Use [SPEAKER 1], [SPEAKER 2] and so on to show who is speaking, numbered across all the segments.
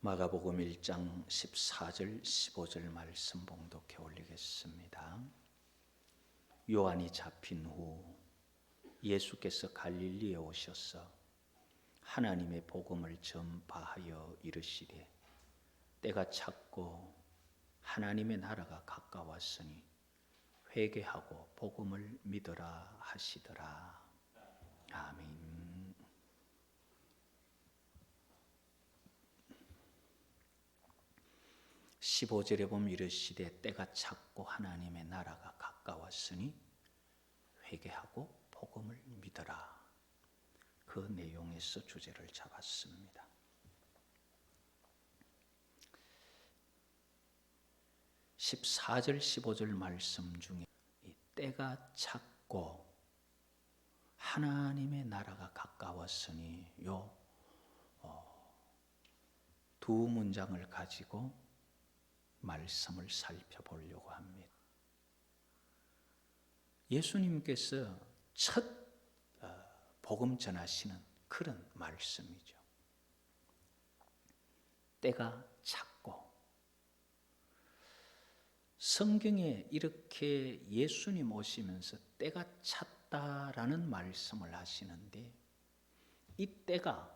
[SPEAKER 1] 마가복음 1장 14절 15절 말씀 봉독해 올리겠습니다. 요한이 잡힌 후 예수께서 갈릴리에 오셔서 하나님의 복음을 전파하여 이르시되 때가 찼고 하나님의 나라가 가까웠으니 회개하고 복음을 믿으라 하시더라. 아멘. 15절에 보면 이르시되 때가 찼고 하나님의 나라가 가까웠으니 회개하고 복음을 믿어라. 그 내용에서 주제를 잡았습니다. (14절) (15절) 말씀 중에 이 때가 찼고 하나님의 나라가 가까웠으니 두 문장을 가지고 말씀을 살펴보려고 합니다. 예수님께서 첫 복음 전하시는 그런 말씀이죠. 때가 찼고, 성경에 이렇게 예수님 오시면서 때가 찼다라는 말씀을 하시는데, 이 때가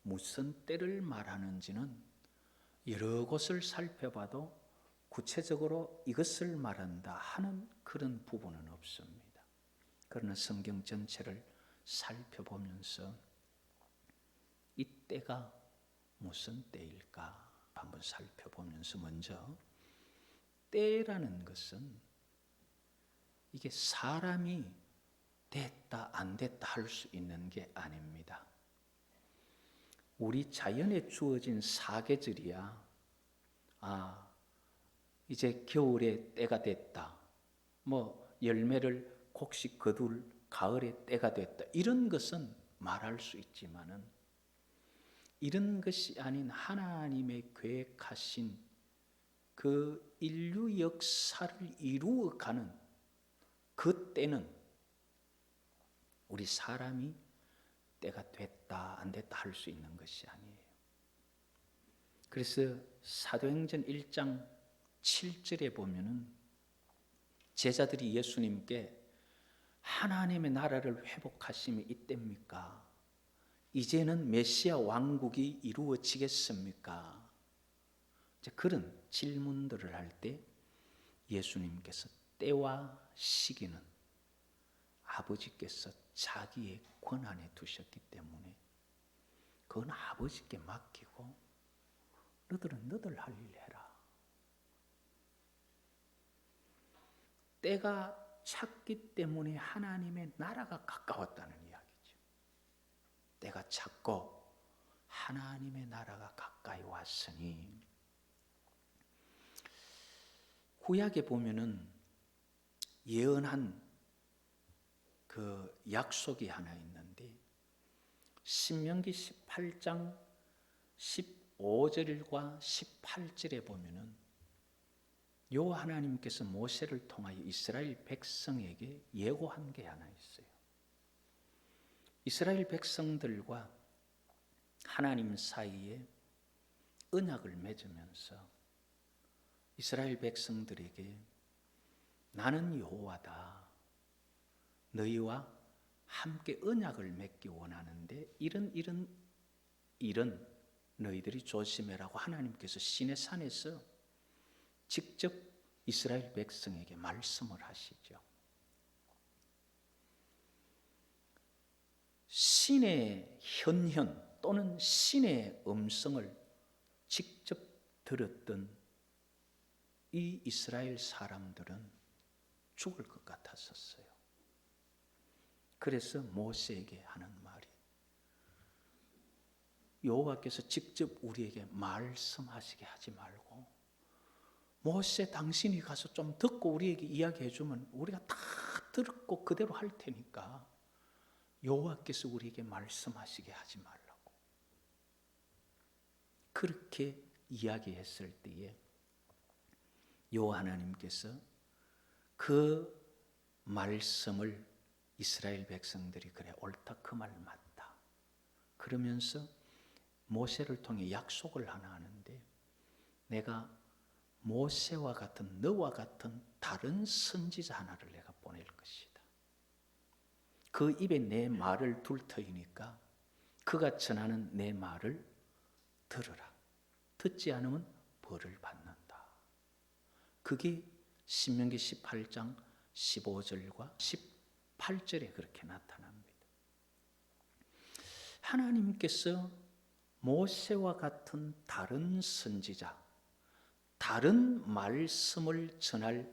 [SPEAKER 1] 무슨 때를 말하는지는 여러 곳을 살펴봐도 구체적으로 이것을 말한다 하는 그런 부분은 없습니다. 그러나 성경 전체를 살펴보면서 이 때가 무슨 때일까 한번 살펴보면서, 먼저 때라는 것은 이게 사람이 됐다 안 됐다 할 수 있는 게 아닙니다. 우리 자연에 주어진 사계절이야. 이제 겨울의 때가 됐다. 열매를 곡식 거둘 가을의 때가 됐다. 이런 것은 말할 수 있지만은, 이런 것이 아닌 하나님의 계획하신 그 인류 역사를 이루어가는 그 때는 우리 사람이 때가 됐다 안 됐다 할 수 있는 것이 아니에요. 그래서 사도행전 1장 7절에 보면은 제자들이 예수님께 하나님의 나라를 회복하심이 이때입니까? 이제는 메시아 왕국이 이루어지겠습니까? 그런 질문들을 할 때 예수님께서 때와 시기는 아버지께서 자기의 권한에 두셨기 때문에 그건 아버지께 맡기고 너들은 너들 할 일 해라. 때가 찼기 때문에 하나님의 나라가 가까웠다는 이야기죠. 때가 찼고 하나님의 나라가 가까이 왔으니, 구약에 보면은 예언한 그 약속이 하나 있는데, 신명기 18장 15절과 18절에 보면은 여호와 하나님께서 모세를 통하여 이스라엘 백성에게 예고한 게 하나 있어요. 이스라엘 백성들과 하나님 사이에 언약을 맺으면서 이스라엘 백성들에게 나는 여호와다, 너희와 함께 언약을 맺기 원하는데 이런 일은 너희들이 조심해라고 하나님께서 시내산에서 직접 이스라엘 백성에게 말씀을 하시죠. 신의 현현 또는 신의 음성을 직접 들었던 이 이스라엘 사람들은 죽을 것 같았었어요. 그래서 모세에게 하는 말이, 여호와께서 직접 우리에게 말씀하시게 하지 말고 모세 당신이 가서 좀 듣고 우리에게 이야기해 주면 우리가 다 듣고 그대로 할 테니까 여호와께서 우리에게 말씀하시게 하지 말라고 그렇게 이야기했을 때에 여호와 하나님께서 그 말씀을 이스라엘 백성들이 그래 옳다, 그 말 맞다 그러면서 모세를 통해 약속을 하나 하는데, 내가 모세와 같은, 너와 같은 다른 선지자 하나를 내가 보낼 것이다. 그 입에 내 말을 둘 터이니까 그가 전하는 내 말을 들으라. 듣지 않으면 벌을 받는다. 그게 신명기 18장 15절과 18절에 그렇게 나타납니다. 하나님께서 모세와 같은 다른 선지자, 다른 말씀을 전할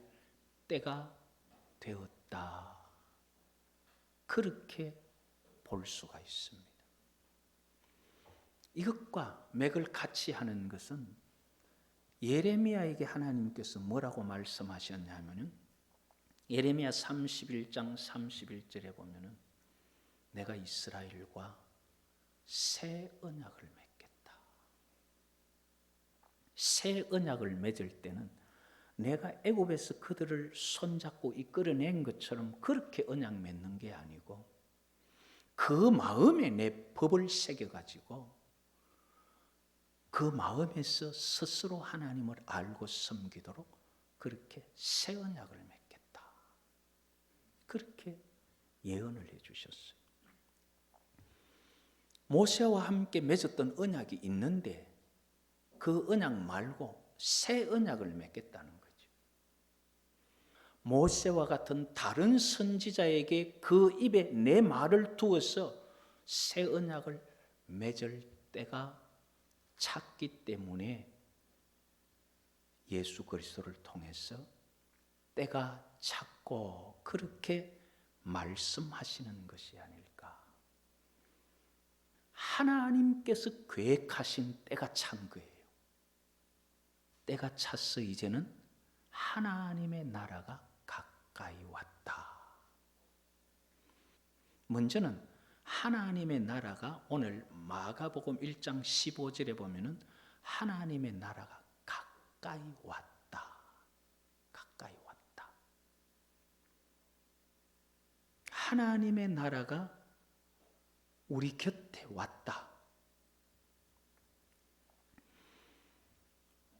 [SPEAKER 1] 때가 되었다. 그렇게 볼 수가 있습니다. 이것과 맥을 같이 하는 것은 예레미야에게 하나님께서 뭐라고 말씀하셨냐면은, 예레미야 31장 31절에 보면은 내가 이스라엘과 새 언약을 맺겠다. 새 언약을 맺을 때는 내가 애굽에서 그들을 손잡고 이끌어낸 것처럼 그렇게 언약 맺는 게 아니고, 그 마음에 내 법을 새겨가지고 그 마음에서 스스로 하나님을 알고 섬기도록 그렇게 새 언약을 맺겠다. 그렇게 예언을 해주셨어요. 모세와 함께 맺었던 언약이 있는데 그 언약 말고 새 언약을 맺겠다는 거죠. 모세와 같은 다른 선지자에게 그 입에 내 말을 두어서 새 언약을 맺을 때가 찼기 때문에 예수 그리스도를 통해서 때가 찼고 그렇게 말씀하시는 것이 아닐까. 하나님께서 계획하신 때가 찬 거예요. 때가 찼어. 이제는 하나님의 나라가 가까이 왔다. 먼저는 하나님의 나라가, 오늘 마가복음 1장 15절에 보면은 하나님의 나라가 가까이 왔다. 가까이 왔다. 하나님의 나라가 우리 곁에 왔다.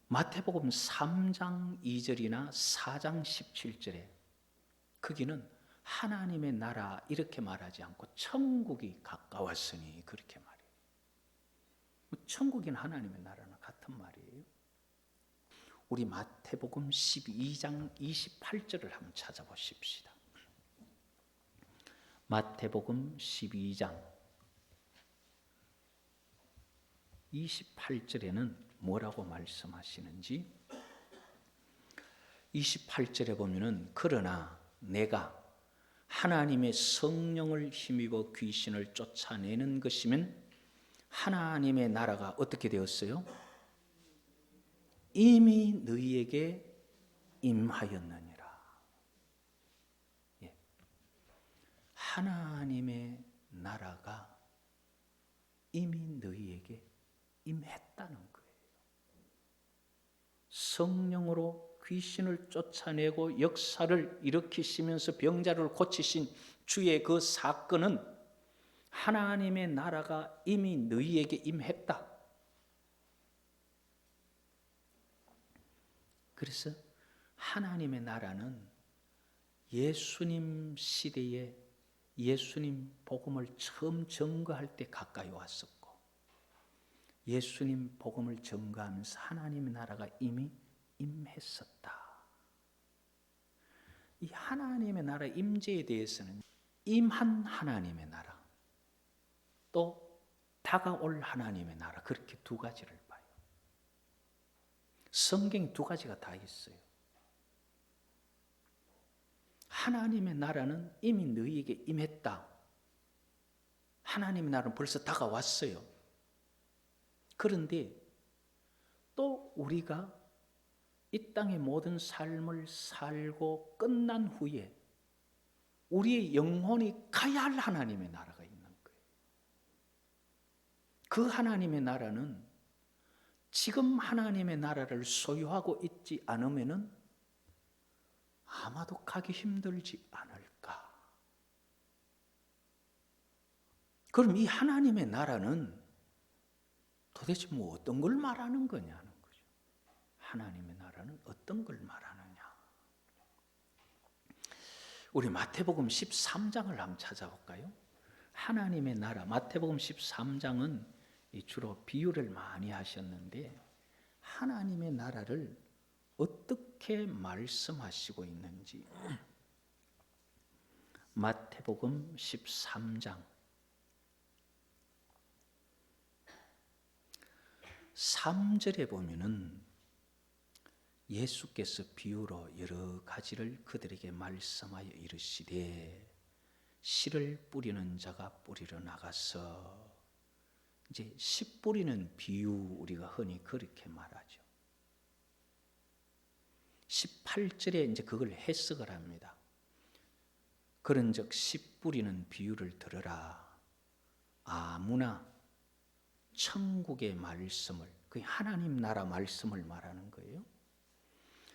[SPEAKER 1] 마태복음 3장 2절이나 4장 17절에 거기는 하나님의 나라 이렇게 말하지 않고 천국이 가까웠으니 그렇게 말해요. 천국이나 하나님의 나라는 같은 말이에요. 우리 마태복음 12장 28절을 한번 찾아보십시다. 마태복음 12장 28절에는 뭐라고 말씀하시는지, 28절에 보면은 그러나 내가 하나님의 성령을 힘입어 귀신을 쫓아내는 것이면 하나님의 나라가 어떻게 되었어요? 이미 너희에게 임하였느니라. 예. 하나님의 나라가 이미 너희에게 임했다는 거예요. 성령으로 귀신을 쫓아내고 역사를 일으키시면서 병자를 고치신 주의 그 사건은 하나님의 나라가 이미 너희에게 임했다. 그래서 하나님의 나라는 예수님 시대에 예수님 복음을 처음 전거할 때 가까이 왔었고, 예수님 복음을 전거하면서 하나님의 나라가 이미 임했었다. 이 하나님의 나라 임재에 대해서는 임한 하나님의 나라, 또 다가올 하나님의 나라, 그렇게 두 가지를 봐요. 성경에 두 가지가 다 있어요. 하나님의 나라는 이미 너희에게 임했다. 하나님의 나라는 벌써 다가왔어요. 그런데 또 우리가 이 땅의 모든 삶을 살고 끝난 후에 우리의 영혼이 가야 할 하나님의 나라가 있는 거예요. 그 하나님의 나라는 지금 하나님의 나라를 소유하고 있지 않으면은 아마도 가기 힘들지 않을까. 그럼 이 하나님의 나라는 도대체 뭐 어떤 걸 말하는 거냐는 거죠. 하나님의 나라는 어떤 걸 말하느냐. 우리 마태복음 13장을 한번 찾아볼까요? 하나님의 나라, 마태복음 13장은 주로 비유를 많이 하셨는데 하나님의 나라를 어떻게 말씀하시고 있는지 마태복음 13장 3절에 보면은 예수께서 비유로 여러 가지를 그들에게 말씀하여 이르시되 씨를 뿌리는 자가 뿌리러 나가서, 이제 씨 뿌리는 비유 우리가 흔히 그렇게 말하죠. 18절에 이제 그걸 해석을 합니다. 그런즉 씨 뿌리는 비유를 들으라. 아무나 천국의 말씀을, 그 하나님 나라 말씀을 말하는 거예요.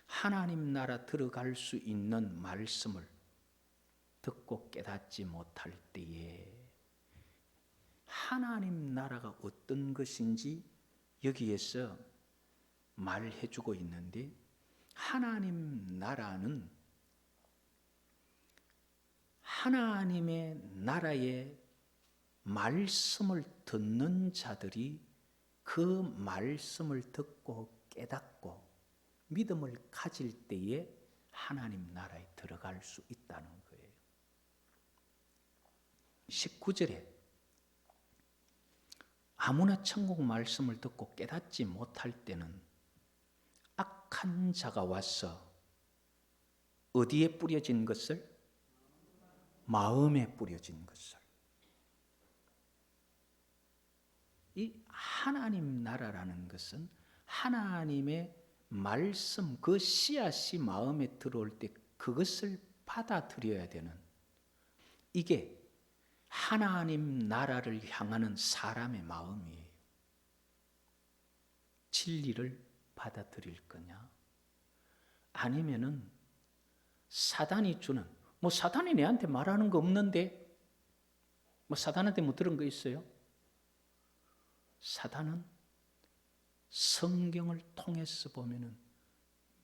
[SPEAKER 1] 하나님 나라 들어갈 수 있는 말씀을 듣고 깨닫지 못할 때에 하나님 나라가 어떤 것인지 여기에서 말해주고 있는데, 하나님 나라는 하나님의 나라의 말씀을 듣는 자들이 그 말씀을 듣고 깨닫고 믿음을 가질 때에 하나님 나라에 들어갈 수 있다는 거예요. 19절에 아무나 천국 말씀을 듣고 깨닫지 못할 때는 악한 자가 와서 어디에 뿌려진 것을? 마음에 뿌려진 것을. 이 하나님 나라라는 것은 하나님의 말씀, 그 씨앗이 마음에 들어올 때 그것을 받아들여야 되는, 이게 하나님 나라를 향하는 사람의 마음이에요. 진리를 받아들일 거냐, 아니면은 사단이 주는, 뭐 사단이 내한테 말하는 거 없는데 뭐 사단한테 뭐 들은 거 있어요? 사단은 성경을 통해서 보면은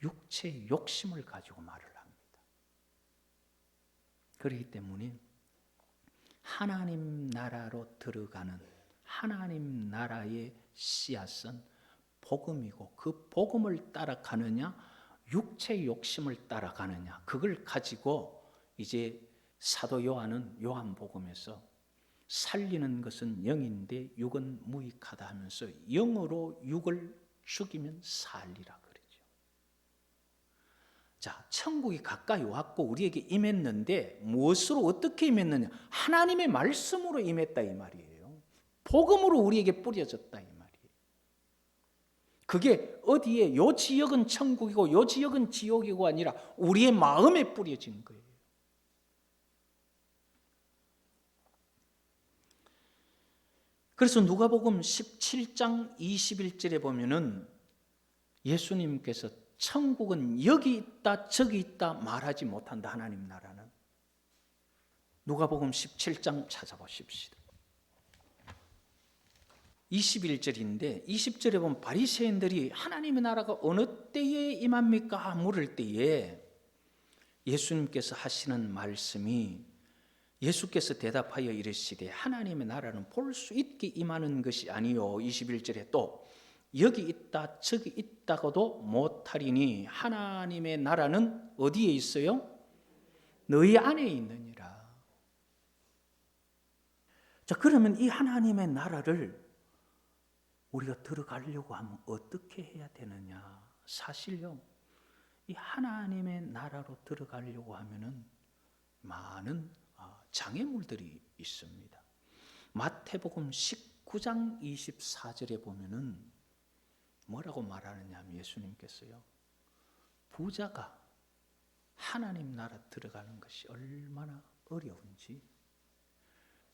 [SPEAKER 1] 육체의 욕심을 가지고 말을 합니다. 그렇기 때문에 하나님 나라로 들어가는 하나님 나라의 씨앗은 복음이고, 그 복음을 따라가느냐 육체의 욕심을 따라가느냐, 그걸 가지고 이제 사도 요한은 요한복음에서 살리는 것은 영인데 육은 무익하다 하면서 영으로 육을 죽이면 살리라 그러죠. 자, 천국이 가까이 왔고 우리에게 임했는데 무엇으로 어떻게 임했느냐? 하나님의 말씀으로 임했다 이 말이에요. 복음으로 우리에게 뿌려졌다 이 말이에요. 그게 어디에, 요 지역은 천국이고 요 지역은 지옥이고 아니라 우리의 마음에 뿌려진 거예요. 그래서 누가복음 17장 21절에 보면은 예수님께서 천국은 여기 있다 저기 있다 말하지 못한다. 하나님 나라는. 누가복음 17장 찾아보십시다. 21절인데 20절에 보면 바리새인들이 하나님의 나라가 어느 때에 임합니까? 물을 때에 예수님께서 하시는 말씀이, 예수께서 대답하여 이르시되 하나님의 나라는 볼 수 있게 임하는 것이 아니요. 21절에 또 여기 있다 저기 있다고도 못하리니 하나님의 나라는 어디에 있어요? 너희 안에 있느니라. 자, 그러면 이 하나님의 나라를 우리가 들어가려고 하면 어떻게 해야 되느냐? 사실요, 이 하나님의 나라로 들어가려고 하면은 많은 장애물들이 있습니다. 마태복음 19장 24절에 보면은 뭐라고 말하느냐 하면 예수님께서요, 부자가 하나님 나라 들어가는 것이 얼마나 어려운지,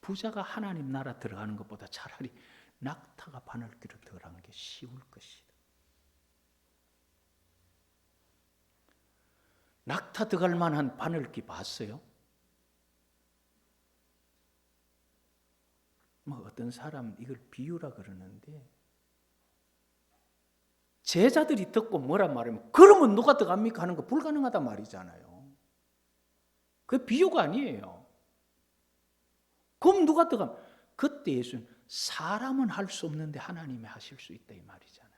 [SPEAKER 1] 부자가 하나님 나라 들어가는 것보다 차라리 낙타가 바늘길을 들어가는 게 쉬울 것이다. 낙타 들어갈 만한 바늘길 봤어요? 뭐 어떤 사람 이걸 비유라 그러는데 제자들이 듣고 뭐라 말하면 그러면 누가 들어갑니까 하는 거 불가능하단 말이잖아요. 그게 비유가 아니에요. 그럼 누가 들어가면 그때 예수는 사람은 할 수 없는데 하나님이 하실 수 있다 이 말이잖아요.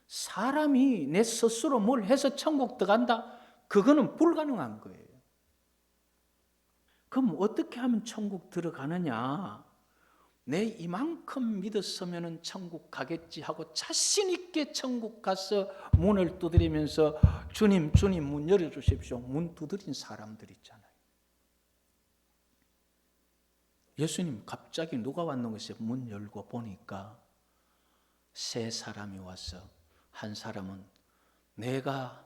[SPEAKER 1] 사람이 내 스스로 뭘 해서 천국 들어간다? 그거는 불가능한 거예요. 그럼 어떻게 하면 천국 들어가느냐? 내 이만큼 믿었으면 천국 가겠지 하고 자신 있게 천국 가서 문을 두드리면서 주님 문 열어주십시오. 문 두드린 사람들 있잖아요. 예수님 갑자기 누가 왔는 것이 문 열고 보니까 세 사람이 와서 한 사람은 내가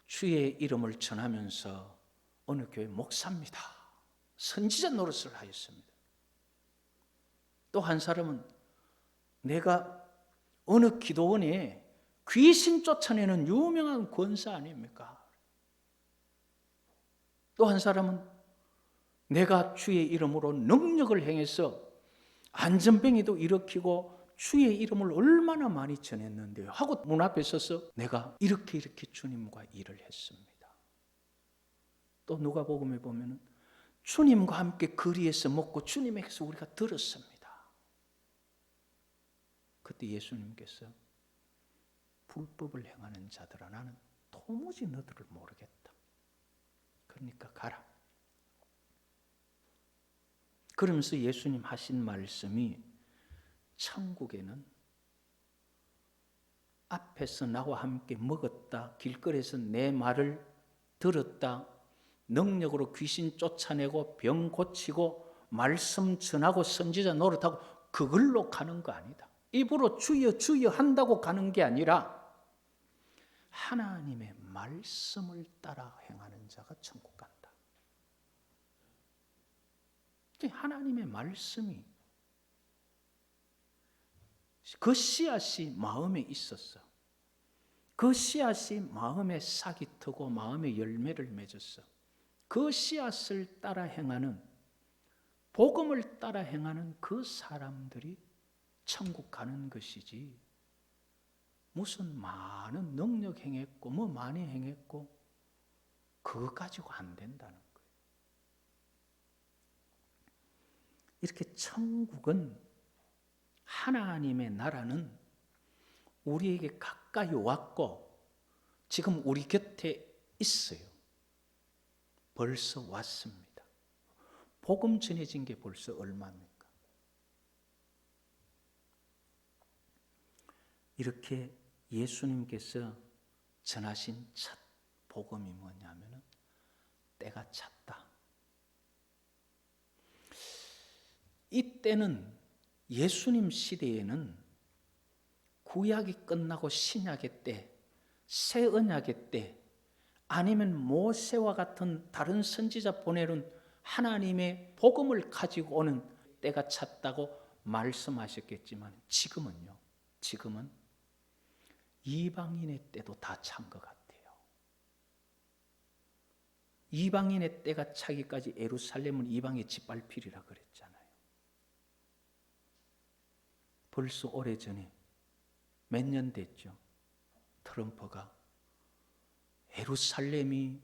[SPEAKER 1] 주의 이름을 전하면서 어느 교회 목사입니다. 선지자 노릇을 하였습니다. 또 한 사람은 내가 어느 기도원에 귀신 쫓아내는 유명한 권사 아닙니까? 또 한 사람은 내가 주의 이름으로 능력을 행해서 안전뱅이도 일으키고 주의 이름을 얼마나 많이 전했는데요 하고 문 앞에 서서 내가 이렇게 주님과 일을 했습니다. 또 누가복음에 보면은 주님과 함께 거리에서 먹고 주님에게서 우리가 들었습니다. 그때 예수님께서 불법을 행하는 자들아 나는 도무지 너들을 모르겠다. 그러니까 가라. 그러면서 예수님 하신 말씀이 천국에는 앞에서 나와 함께 먹었다, 길거리에서 내 말을 들었다, 능력으로 귀신 쫓아내고 병 고치고 말씀 전하고 선지자 노릇하고 그걸로 가는 거 아니다. 입으로 주여 주여 한다고 가는 게 아니라 하나님의 말씀을 따라 행하는 자가 천국 간다. 하나님의 말씀이 그 씨앗이 마음에 있었어. 그 씨앗이 마음에 싹이 트고 마음에 열매를 맺었어. 그 씨앗을 따라 행하는, 복음을 따라 행하는 그 사람들이 천국 가는 것이지 무슨 많은 능력 행했고 뭐 많이 행했고 그거 가지고 안 된다는 거예요. 이렇게 천국은, 하나님의 나라는 우리에게 가까이 왔고 지금 우리 곁에 있어요. 벌써 왔습니다. 복음 전해진 게 벌써 얼마입니까? 이렇게 예수님께서 전하신 첫 복음이 뭐냐면 때가 찼다. 이때는 예수님 시대에는 구약이 끝나고 신약의 때, 새 언약의 때, 아니면 모세와 같은 다른 선지자 보내는 하나님의 복음을 가지고 오는 때가 찼다고 말씀하셨겠지만 지금은요. 지금은 이방인의 때도 다 찬 것 같아요. 이방인의 때가 차기까지 예루살렘은 이방의 짓밟히리라 그랬잖아요. 벌써 오래전에 몇 년 됐죠. 트럼프가 예루살렘이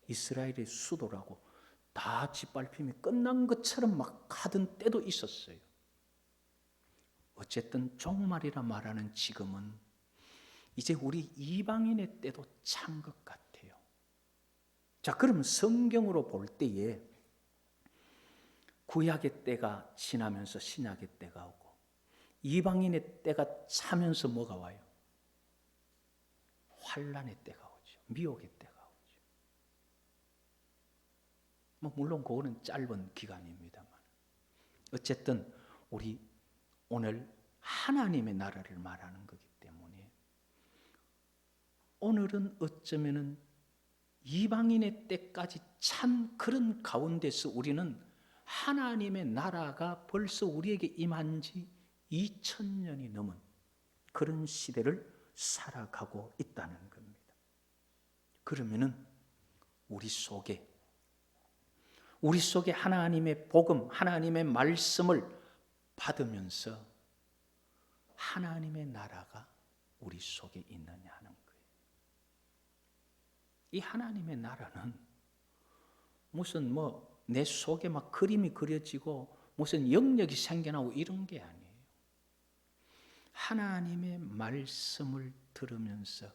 [SPEAKER 1] 이스라엘의 수도라고 다 짓밟힘이 끝난 것처럼 막 하던 때도 있었어요. 어쨌든 종말이라 말하는 지금은 이제 우리 이방인의 때도 찬 것 같아요. 자, 그럼 성경으로 볼 때에 구약의 때가 지나면서 신약의 때가 오고 이방인의 때가 차면서 뭐가 와요? 환난의 때가 오죠. 미혹의 때가 오죠. 물론 그거는 짧은 기간입니다만 어쨌든 우리 오늘 하나님의 나라를 말하는 거기 때문에 오늘은 어쩌면은 이방인의 때까지 찬 그런 가운데서 우리는 하나님의 나라가 벌써 우리에게 임한 지 2000년이 넘은 그런 시대를 살아가고 있다는 겁니다. 그러면은 우리 속에 하나님의 복음, 하나님의 말씀을 받으면서 하나님의 나라가 우리 속에 있느냐 하는 거예요. 이 하나님의 나라는 무슨 내 속에 막 그림이 그려지고 무슨 영역이 생겨나고 이런 게 아니에요. 하나님의 말씀을 들으면서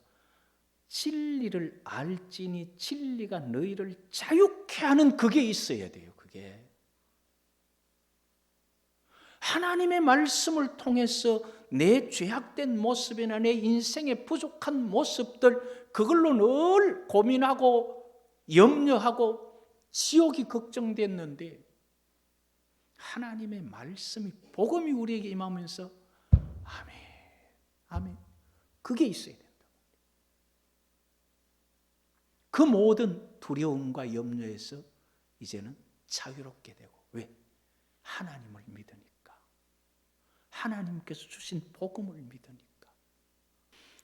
[SPEAKER 1] 진리를 알지니 진리가 너희를 자유케 하는 그게 있어야 돼요. 그게 하나님의 말씀을 통해서 내 죄악된 모습이나 내 인생의 부족한 모습들, 그걸로 늘 고민하고 염려하고 지옥이 걱정됐는데 하나님의 말씀이, 복음이 우리에게 임하면서 아멘, 아멘, 그게 있어야 된다. 그 모든 두려움과 염려에서 이제는 자유롭게 되고. 왜? 하나님을 믿으니까. 하나님께서 주신 복음을 믿으니까.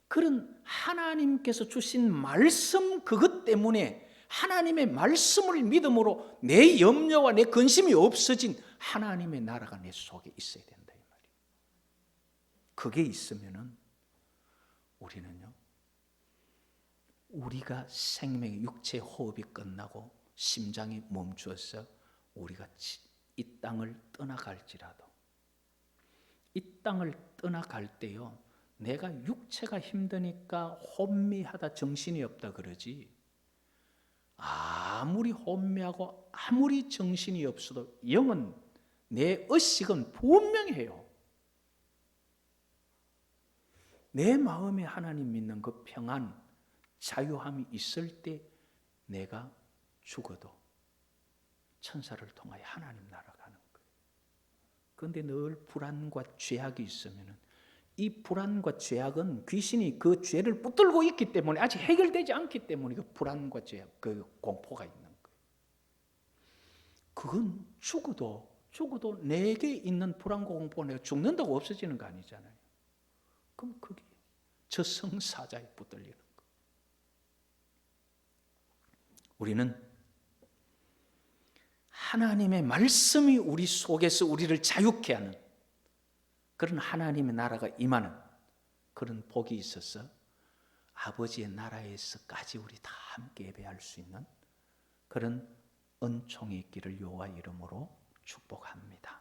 [SPEAKER 1] 그런 하나님께서 주신 말씀, 그것 때문에 하나님의 말씀을 믿음으로 내 염려와 내 근심이 없어진 하나님의 나라가 내 속에 있어야 된다, 이 말이에요. 그게 있으면은 우리는요, 우리가 생명의 육체 호흡이 끝나고 심장이 멈추어서 우리가 이 땅을 떠나갈지라도, 이 땅을 떠나갈 때요, 내가 육체가 힘드니까 혼미하다, 정신이 없다 그러지, 아무리 혼미하고 아무리 정신이 없어도 영은, 내 의식은 분명해요. 내 마음에 하나님 믿는 그 평안, 자유함이 있을 때 내가 죽어도 천사를 통하여 하나님 나라 가는 거예요. 그런데 늘 불안과 죄악이 있으면 이 불안과 죄악은 귀신이 그 죄를 붙들고 있기 때문에, 아직 해결되지 않기 때문에 그 불안과 죄악, 그 공포가 있는 거예요. 그건 죽어도 내게 있는 불안과 공포가 내가 죽는다고 없어지는 거 아니잖아요. 그럼 그게 저승사자에 붙들리는 거예요. 우리는 하나님의 말씀이 우리 속에서 우리를 자유케 하는 그런 하나님의 나라가 임하는 그런 복이 있어서 아버지의 나라에서까지 우리 다 함께 예배할 수 있는 그런 은총이 있기를 여호와 이름으로 축복합니다.